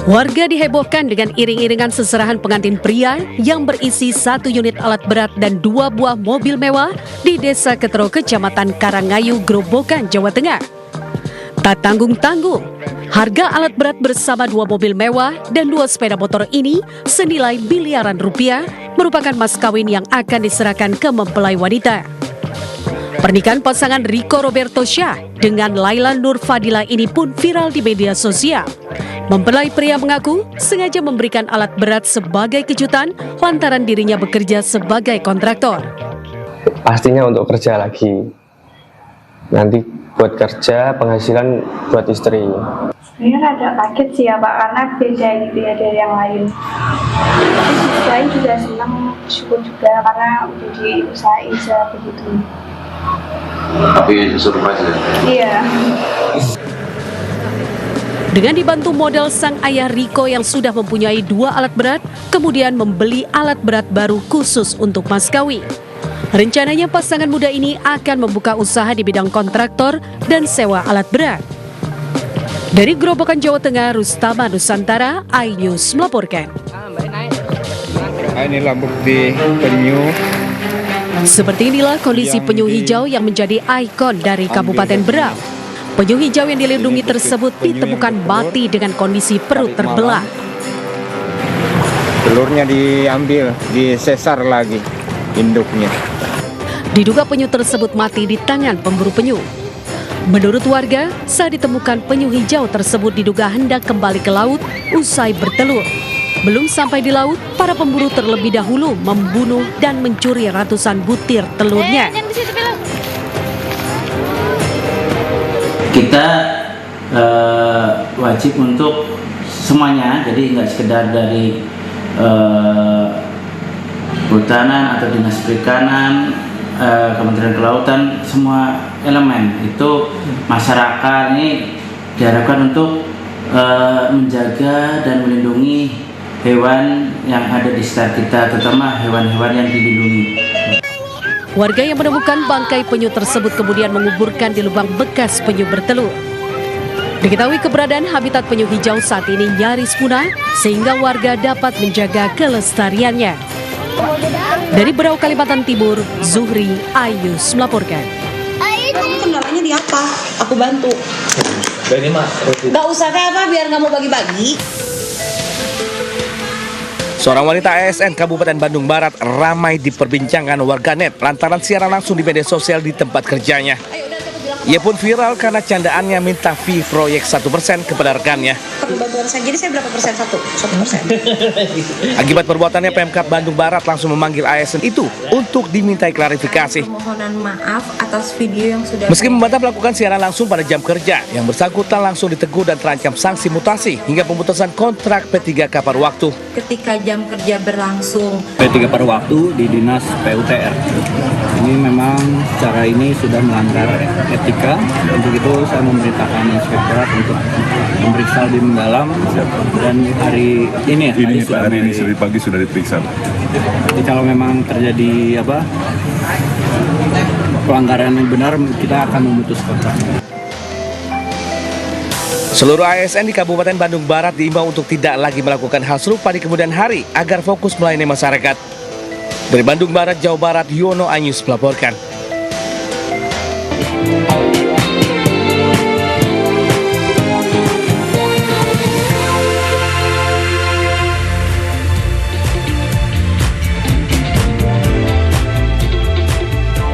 Warga dihebohkan dengan iring-iringan seserahan pengantin pria yang berisi 1 unit alat berat dan 2 buah mobil mewah di Desa Ketero, Kecamatan Karangayu, Grobogan, Jawa Tengah. Tak tanggung-tanggung, harga alat berat bersama 2 mobil mewah dan 2 sepeda motor ini senilai miliaran rupiah merupakan mas kawin yang akan diserahkan ke mempelai wanita. Pernikahan pasangan Rico Roberto Syah dengan Laila Nur Fadila ini pun viral di media sosial. Mempelai pria mengaku sengaja memberikan alat berat sebagai kejutan lantaran dirinya bekerja sebagai kontraktor. Pastinya untuk kerja lagi. Nanti buat kerja, penghasilan buat istri. Sebenarnya rada kaget sih ya Pak, karena beda gitu ya dari yang lain. Tapi sisi lain juga senang, syukur juga karena udah diusahain begitu. Tapi surprise ya? Iya. Dengan dibantu modal sang ayah Rico yang sudah mempunyai 2 alat berat, kemudian membeli alat berat baru khusus untuk mas kawin. Rencananya pasangan muda ini akan membuka usaha di bidang kontraktor dan sewa alat berat. Dari Grobogan, Jawa Tengah, Rustama Nusantara, iNews melaporkan. Inilah bukti penyu. Seperti inilah kondisi penyu hijau yang menjadi ikon dari Kabupaten Berau. Penyu hijau yang dilindungi tersebut ditemukan mati dengan kondisi perut terbelah. Telurnya diambil, disesar lagi induknya. Diduga penyu tersebut mati di tangan pemburu penyu. Menurut warga, saat ditemukan penyu hijau tersebut diduga hendak kembali ke laut usai bertelur. Belum sampai di laut, para pemburu terlebih dahulu membunuh dan mencuri ratusan butir telurnya. Kita wajib untuk semuanya, jadi nggak sekedar dari Kehutanan atau Dinas Perikanan, Kementerian Kelautan, semua elemen itu masyarakat ini diharapkan untuk menjaga dan melindungi hewan yang ada di sekitar kita, terutama hewan-hewan yang dilindungi. Warga yang menemukan bangkai penyu tersebut kemudian menguburkan di lubang bekas penyu bertelur. Diketahui keberadaan habitat penyu hijau saat ini nyaris punah sehingga warga dapat menjaga kelestariannya. Dari Berau, Kalimantan Timur, Zuhri, iNews melaporkan. Kamu kendalanya di apa? Aku bantu. Dari Mas. Gak usah kayak apa biar nggak mau bagi-bagi. Seorang wanita ASN Kabupaten Bandung Barat ramai diperbincangkan warganet lantaran siaran langsung di media sosial di tempat kerjanya. Ia pun viral karena candaannya minta fee proyek 1% kepada rekannya. Perlu bantuan saya, jadi saya berapa persen? 1%. Akibat perbuatannya, Pemkab Bandung Barat langsung memanggil ASN itu untuk dimintai klarifikasi. Permohonan maaf atas video yang sudah. Meski membantah melakukan siaran langsung pada jam kerja, yang bersangkutan langsung ditegur dan terancam sanksi mutasi hingga pemutusan kontrak P3K paruh waktu. Ketika jam kerja berlangsung. P3 paruh waktu di Dinas PUTR. Ini memang cara ini sudah melanggar etika. Untuk itu saya memerintahkan inspektorat untuk memeriksa lebih mendalam dan hari ini pagi sudah diperiksa. Jadi kalau memang terjadi pelanggaran yang benar, kita akan memutus kontrak. Seluruh ASN di Kabupaten Bandung Barat diimbau untuk tidak lagi melakukan hal serupa di kemudian hari agar fokus melayani masyarakat. Dari Bandung Barat, Jawa Barat, Yono, iNews melaporkan.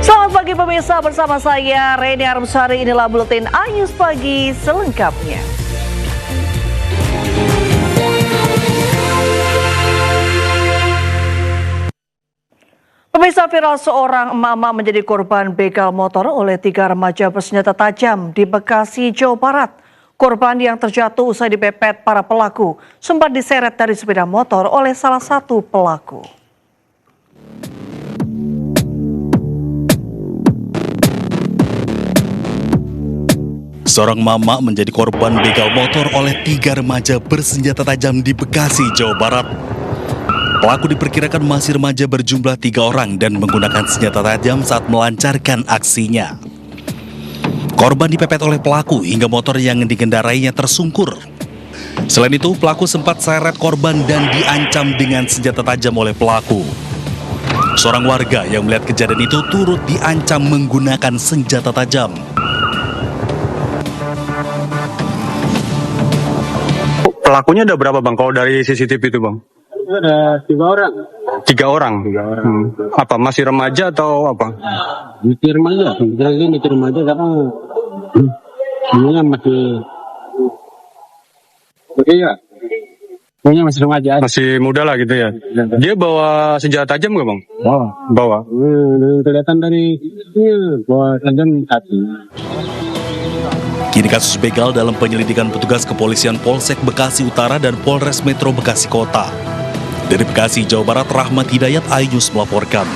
Selamat pagi pemirsa, bersama saya Reni Armsari. Inilah buletin iNews Pagi selengkapnya. Pemirsa, viral seorang emak-emak menjadi korban begal motor oleh 3 remaja bersenjata tajam di Bekasi, Jawa Barat. Korban yang terjatuh usai dipepet para pelaku sempat diseret dari sepeda motor oleh salah satu pelaku. Seorang mama menjadi korban begal motor oleh 3 remaja bersenjata tajam di Bekasi, Jawa Barat. Pelaku diperkirakan masih remaja berjumlah 3 orang dan menggunakan senjata tajam saat melancarkan aksinya. Korban dipepet oleh pelaku hingga motor yang dikendarainya tersungkur. Selain itu, pelaku sempat seret korban dan diancam dengan senjata tajam oleh pelaku. Seorang warga yang melihat kejadian itu turut diancam menggunakan senjata tajam. Pelakunya ada berapa bang? Kalau dari CCTV itu bang? Ada 3 orang. 3 orang? 3 orang. Apa, masih remaja atau apa? Masih remaja. Masih remaja karena semuanya masih... Oke ya. Semuanya masih remaja. Masih muda lah gitu ya? Dia bawa senjata tajam nggak bang? Bawa. Kelihatan dari bawa tajam hati. Kini kasus begal dalam penyelidikan petugas kepolisian Polsek Bekasi Utara dan Polres Metro Bekasi Kota. Dari Bekasi, Jawa Barat, Rahmat Hidayat, iNews melaporkan.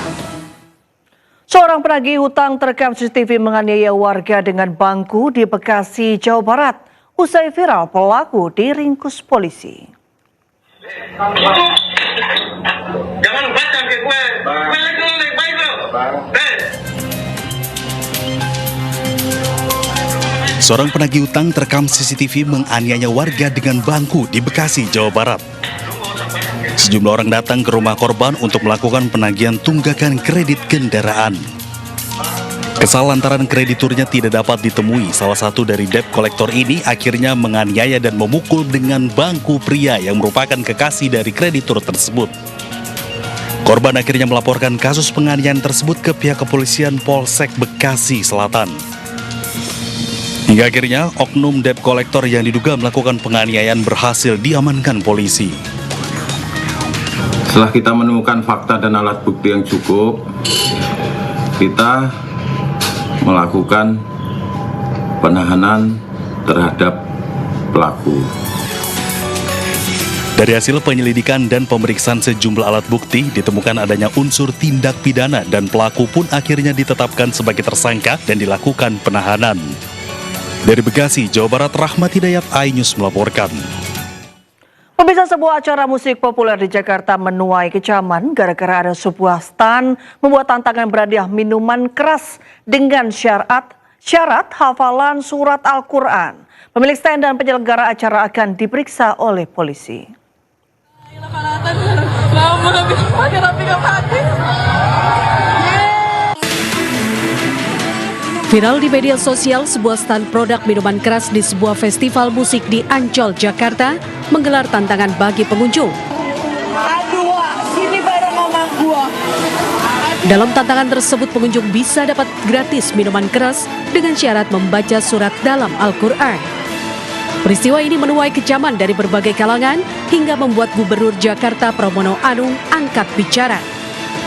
Seorang penagih hutang terekam CCTV menganiaya warga dengan bangku di Bekasi, Jawa Barat. Usai viral, pelaku diringkus polisi. Jangan baca ke gue. Baik lo. Seorang penagih hutang terekam CCTV menganiaya warga dengan bangku di Bekasi, Jawa Barat. Sejumlah orang datang ke rumah korban untuk melakukan penagihan tunggakan kredit kendaraan. Kesal lantaran krediturnya tidak dapat ditemui, salah satu dari debt collector ini akhirnya menganiaya dan memukul dengan bangku pria yang merupakan kekasih dari kreditur tersebut. Korban akhirnya melaporkan kasus penganiayaan tersebut ke pihak kepolisian Polsek Bekasi Selatan. Hingga akhirnya, oknum debt collector yang diduga melakukan penganiayaan berhasil diamankan polisi. Setelah kita menemukan fakta dan alat bukti yang cukup, kita melakukan penahanan terhadap pelaku. Dari hasil penyelidikan dan pemeriksaan sejumlah alat bukti, ditemukan adanya unsur tindak pidana dan pelaku pun akhirnya ditetapkan sebagai tersangka dan dilakukan penahanan. Dari Bekasi, Jawa Barat, Rahmat Hidayat, iNews melaporkan. Pemirsa, sebuah acara musik populer di Jakarta menuai kecaman gara-gara ada sebuah stan membuat tantangan berhadiah minuman keras dengan syarat hafalan surat Al-Quran. Pemilik stand dan penyelenggara acara akan diperiksa oleh polisi. Viral di media sosial, sebuah stand produk minuman keras di sebuah festival musik di Ancol, Jakarta menggelar tantangan bagi pengunjung. Dalam tantangan tersebut, pengunjung bisa dapat gratis minuman keras dengan syarat membaca surat dalam Al-Quran. Peristiwa ini menuai kecaman dari berbagai kalangan hingga membuat Gubernur Jakarta Pramono Anung angkat bicara.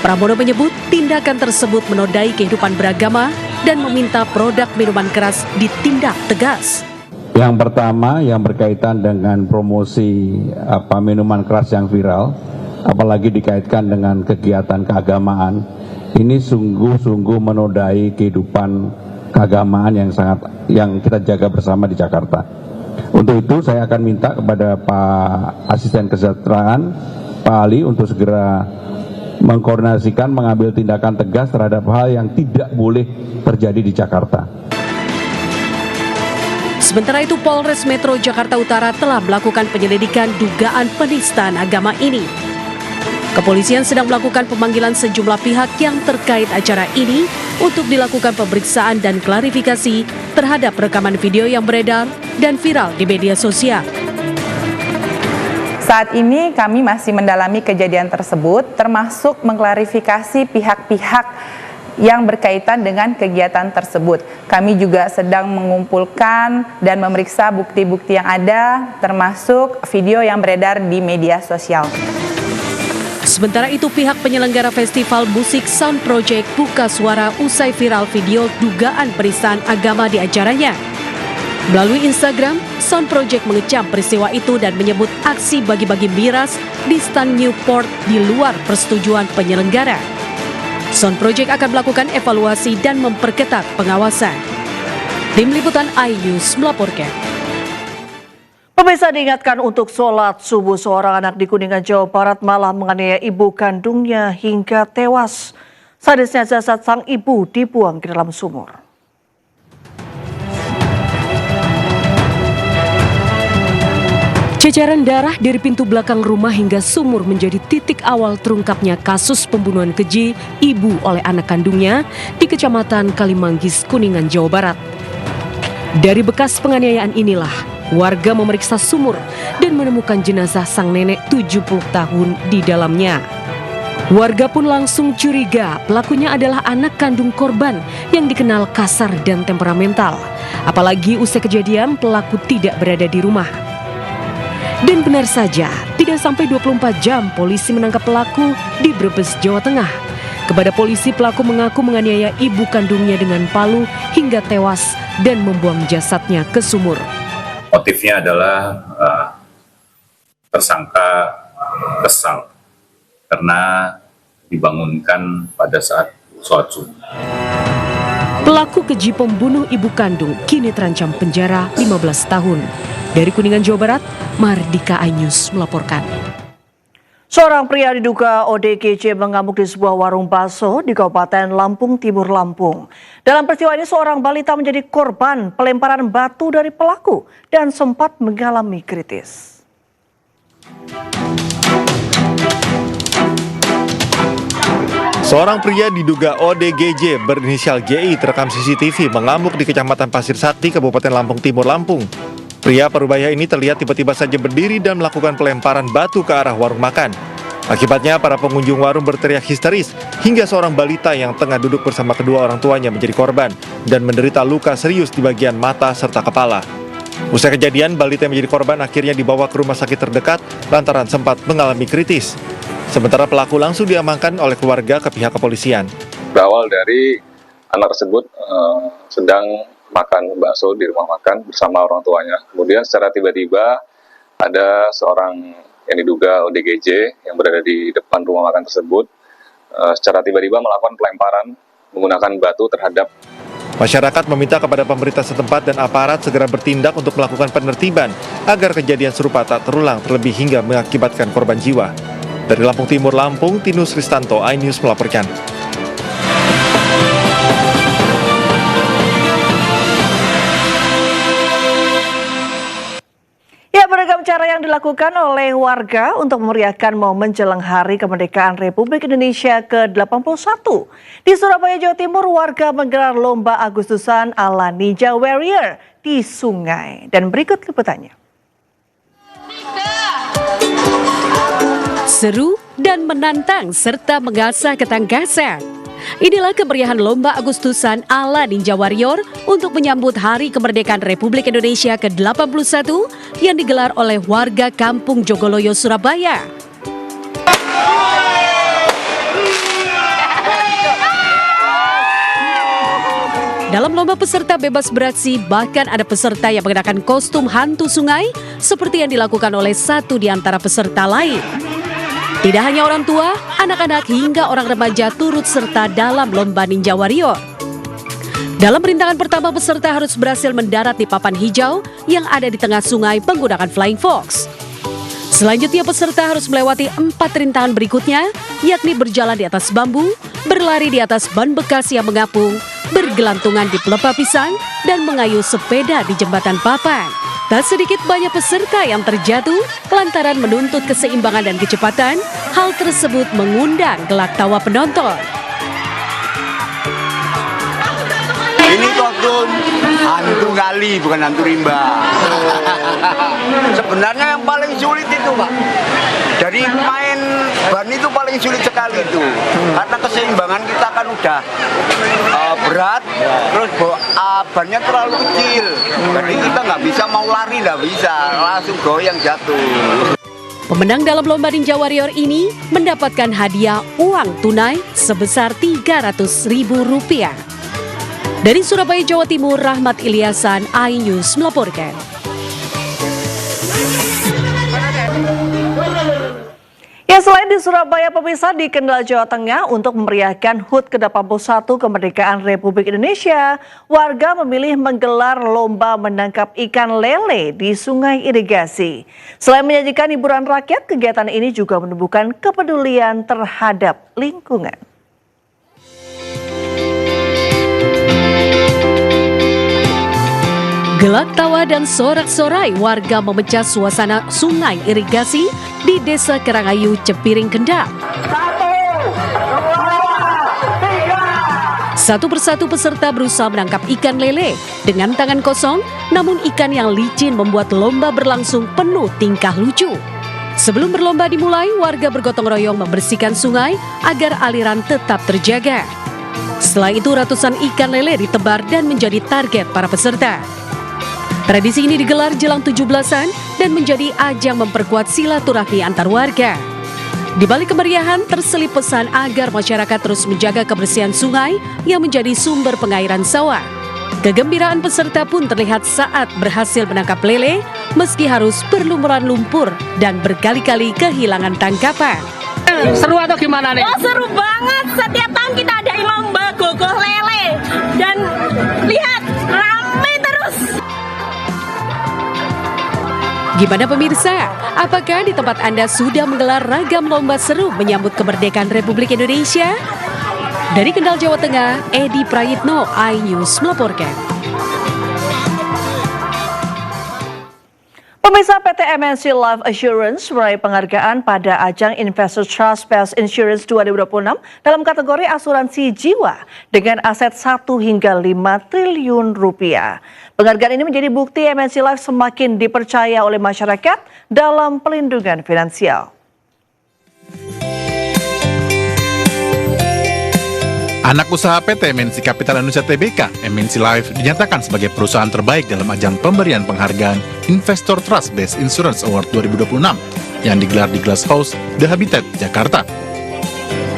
Pramono menyebut tindakan tersebut menodai kehidupan beragama dan meminta produk minuman keras ditindak tegas. Yang pertama yang berkaitan dengan promosi minuman keras yang viral, apalagi dikaitkan dengan kegiatan keagamaan, ini sungguh-sungguh menodai kehidupan keagamaan yang kita jaga bersama di Jakarta. Untuk itu saya akan minta kepada Pak Asisten Kesejahteraan, Pak Ali, untuk segera mengkoordinasikan mengambil tindakan tegas terhadap hal yang tidak boleh terjadi di Jakarta. Sementara itu, Polres Metro Jakarta Utara telah melakukan penyelidikan dugaan penistaan agama ini. Kepolisian sedang melakukan pemanggilan sejumlah pihak yang terkait acara ini untuk dilakukan pemeriksaan dan klarifikasi terhadap rekaman video yang beredar dan viral di media sosial. Saat ini kami masih mendalami kejadian tersebut, termasuk mengklarifikasi pihak-pihak yang berkaitan dengan kegiatan tersebut. Kami juga sedang mengumpulkan dan memeriksa bukti-bukti yang ada, termasuk video yang beredar di media sosial. Sementara itu, pihak penyelenggara festival musik Sound Project buka suara usai viral video dugaan penistaan agama di acaranya. Melalui Instagram, Sound Project mengecam peristiwa itu dan menyebut aksi bagi-bagi miras di stan Newport di luar persetujuan penyelenggara. Sound Project akan melakukan evaluasi dan memperketat pengawasan. Tim Liputan iNews melaporkan. Pemirsa, diingatkan untuk sholat subuh, seorang anak di Kuningan, Jawa Barat malah menganiaya ibu kandungnya hingga tewas. Sadisnya jasad sang ibu dibuang ke dalam sumur. Ceceran darah dari pintu belakang rumah hingga sumur menjadi titik awal terungkapnya kasus pembunuhan keji ibu oleh anak kandungnya di Kecamatan Kalimanggis, Kuningan, Jawa Barat. Dari bekas penganiayaan inilah, warga memeriksa sumur dan menemukan jenazah sang nenek 70 tahun di dalamnya. Warga pun langsung curiga pelakunya adalah anak kandung korban yang dikenal kasar dan temperamental. Apalagi usai kejadian pelaku tidak berada di rumah. Dan benar saja, tidak sampai 24 jam polisi menangkap pelaku di Brebes, Jawa Tengah. Kepada polisi, pelaku mengaku menganiaya ibu kandungnya dengan palu hingga tewas dan membuang jasadnya ke sumur. Motifnya adalah tersangka kesal karena dibangunkan pada saat sholat subuh. Pelaku keji pembunuh ibu kandung kini terancam penjara 15 tahun. Dari Kuningan, Jawa Barat, Mardika iNews melaporkan. Seorang pria diduga ODGJ mengamuk di sebuah warung bakso di Kabupaten Lampung Timur, Lampung. Dalam peristiwa ini seorang balita menjadi korban pelemparan batu dari pelaku dan sempat mengalami kritis. Seorang pria diduga ODGJ berinisial JI terekam CCTV mengamuk di Kecamatan Pasir Sakti, Kabupaten Lampung Timur, Lampung. Pria parubaya ini terlihat tiba-tiba saja berdiri dan melakukan pelemparan batu ke arah warung makan. Akibatnya para pengunjung warung berteriak histeris hingga seorang balita yang tengah duduk bersama kedua orang tuanya menjadi korban dan menderita luka serius di bagian mata serta kepala. Usai kejadian, balita yang menjadi korban akhirnya dibawa ke rumah sakit terdekat lantaran sempat mengalami kritis. Sementara pelaku langsung diamankan oleh keluarga ke pihak kepolisian. Berawal dari anak tersebut sedang makan bakso di rumah makan bersama orang tuanya. Kemudian secara tiba-tiba ada seorang yang diduga ODGJ yang berada di depan rumah makan tersebut secara tiba-tiba melakukan pelemparan menggunakan batu terhadap. Masyarakat meminta kepada pemerintah setempat dan aparat segera bertindak untuk melakukan penertiban agar kejadian serupa tak terulang terlebih hingga mengakibatkan korban jiwa. Dari Lampung Timur, Lampung, Tinus Kristanto, iNews melaporkan. Ya, beragam cara yang dilakukan oleh warga untuk memeriahkan momen jelang Hari Kemerdekaan Republik Indonesia ke-81. Di Surabaya, Jawa Timur, warga menggelar lomba Agustusan ala Ninja Warrior di sungai. Dan berikut liputannya. Seru dan menantang serta mengasah ketangkasan. Inilah kemeriahan lomba Agustusan ala Ninja Warrior untuk menyambut Hari Kemerdekaan Republik Indonesia ke-81 yang digelar oleh warga Kampung Jogoloyo, Surabaya. Dalam lomba peserta bebas beraksi, bahkan ada peserta yang mengenakan kostum hantu sungai seperti yang dilakukan oleh satu di antara peserta lain. Tidak hanya orang tua, anak-anak hingga orang remaja turut serta dalam lomba Ninja Warrior. Dalam rintangan pertama, peserta harus berhasil mendarat di papan hijau yang ada di tengah sungai menggunakan Flying Fox. Selanjutnya, peserta harus melewati 4 rintangan berikutnya, yakni berjalan di atas bambu, berlari di atas ban bekas yang mengapung, bergelantungan di pelepah pisang, dan mengayuh sepeda di jembatan papan. Tak sedikit banyak peserta yang terjatuh lantaran menuntut keseimbangan dan kecepatan. Hal tersebut mengundang gelak tawa penonton. Ini kostum hantu kali, bukan hantu rimba. Sebenarnya yang paling sulit itu, Pak. Dari main ban itu paling sulit sekali itu. Karena keseimbangan kita kan udah berat, terus bannya terlalu kecil. Jadi kita nggak bisa mau lari, nggak bisa. Langsung goyang jatuh. Pemenang dalam lomba Ninja Warrior ini mendapatkan hadiah uang tunai sebesar Rp300.000. Dari Surabaya, Jawa Timur, Rahmat Ilyasan, iNews melaporkan. Ya, selain di Surabaya, pemirsa, di Kendal, Jawa Tengah untuk memeriahkan HUT ke-81 Kemerdekaan Republik Indonesia, warga memilih menggelar lomba menangkap ikan lele di sungai irigasi. Selain menyajikan hiburan rakyat, kegiatan ini juga menumbuhkan kepedulian terhadap lingkungan. Gelak tawa dan sorak-sorai warga memecah suasana sungai irigasi di Desa Karangayu, Cepiring, Kendal. Satu persatu peserta berusaha menangkap ikan lele dengan tangan kosong, namun ikan yang licin membuat lomba berlangsung penuh tingkah lucu. Sebelum berlomba dimulai, warga bergotong royong membersihkan sungai agar aliran tetap terjaga. Setelah itu ratusan ikan lele ditebar dan menjadi target para peserta. Tradisi ini digelar jelang 17-an dan menjadi ajang memperkuat silaturahmi antar warga. Di balik kemeriahan terselip pesan agar masyarakat terus menjaga kebersihan sungai yang menjadi sumber pengairan sawah. Kegembiraan peserta pun terlihat saat berhasil menangkap lele meski harus berlumuran lumpur dan berkali-kali kehilangan tangkapan. Seru atau gimana nih? Oh, seru banget. Setiap tahun kita ada lomba gogoh lele. Dan lihat, rame terus. Gimana pemirsa? Apakah di tempat Anda sudah menggelar ragam lomba seru menyambut kemerdekaan Republik Indonesia? Dari Kendal, Jawa Tengah, Edi Prayitno, iNews melaporkan. Pemirsa, PT MNC Life Assurance meraih penghargaan pada ajang Investor Trust Best Insurance 2026 dalam kategori asuransi jiwa dengan aset 1 hingga 5 triliun rupiah. Penghargaan ini menjadi bukti MNC Life semakin dipercaya oleh masyarakat dalam pelindungan finansial. Anak usaha PT MNC Capital Indonesia Tbk, MNC Life dinyatakan sebagai perusahaan terbaik dalam ajang pemberian penghargaan Investor Trust Best Insurance Award 2026 yang digelar di Glass House, The Habitat, Jakarta.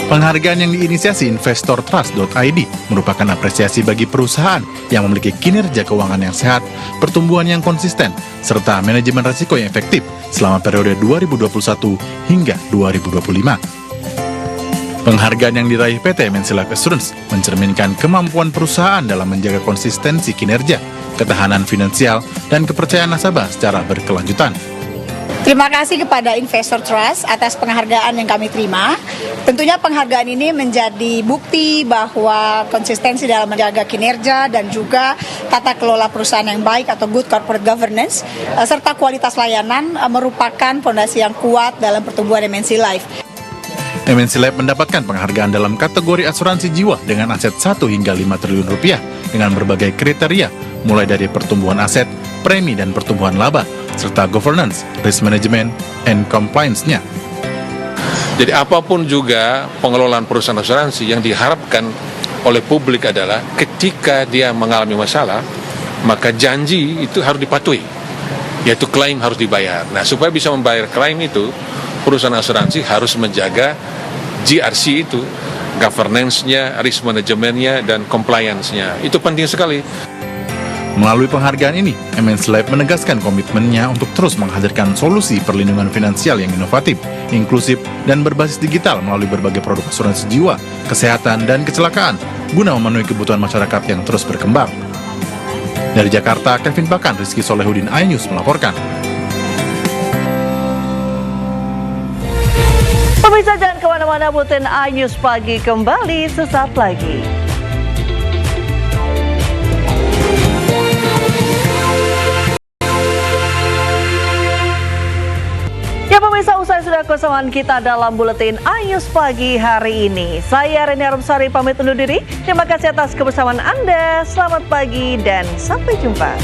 Penghargaan yang diinisiasi investortrust.id merupakan apresiasi bagi perusahaan yang memiliki kinerja keuangan yang sehat, pertumbuhan yang konsisten, serta manajemen risiko yang efektif selama periode 2021 hingga 2025. Penghargaan yang diraih PT MNC Life Assurance mencerminkan kemampuan perusahaan dalam menjaga konsistensi kinerja, ketahanan finansial, dan kepercayaan nasabah secara berkelanjutan. Terima kasih kepada Investor Trust atas penghargaan yang kami terima. Tentunya penghargaan ini menjadi bukti bahwa konsistensi dalam menjaga kinerja dan juga tata kelola perusahaan yang baik atau good corporate governance, serta kualitas layanan merupakan fondasi yang kuat dalam pertumbuhan MNC Life. MNC Life mendapatkan penghargaan dalam kategori asuransi jiwa dengan aset 1 hingga 5 triliun rupiah dengan berbagai kriteria, mulai dari pertumbuhan aset, premi dan pertumbuhan laba, serta governance, risk management, and compliance-nya. Jadi apapun juga pengelolaan perusahaan asuransi yang diharapkan oleh publik adalah ketika dia mengalami masalah, maka janji itu harus dipatuhi, yaitu klaim harus dibayar. Nah, supaya bisa membayar klaim itu, perusahaan asuransi harus menjaga GRC itu, governance-nya, risk management-nya, dan compliance-nya. Itu penting sekali. Melalui penghargaan ini, MNC Life menegaskan komitmennya untuk terus menghadirkan solusi perlindungan finansial yang inovatif, inklusif, dan berbasis digital melalui berbagai produk asuransi jiwa, kesehatan, dan kecelakaan, guna memenuhi kebutuhan masyarakat yang terus berkembang. Dari Jakarta, Kevin Pakan, Rizky Solehudin, iNews melaporkan. Pemirsa, jangan kemana-mana, buletin iNews Pagi kembali sesaat lagi. Ya pemirsa, usai sudah kesamaan kita dalam buletin iNews Pagi hari ini. Saya Reni Arumsari pamit undur diri. Terima kasih atas kebersamaan Anda. Selamat pagi dan sampai jumpa.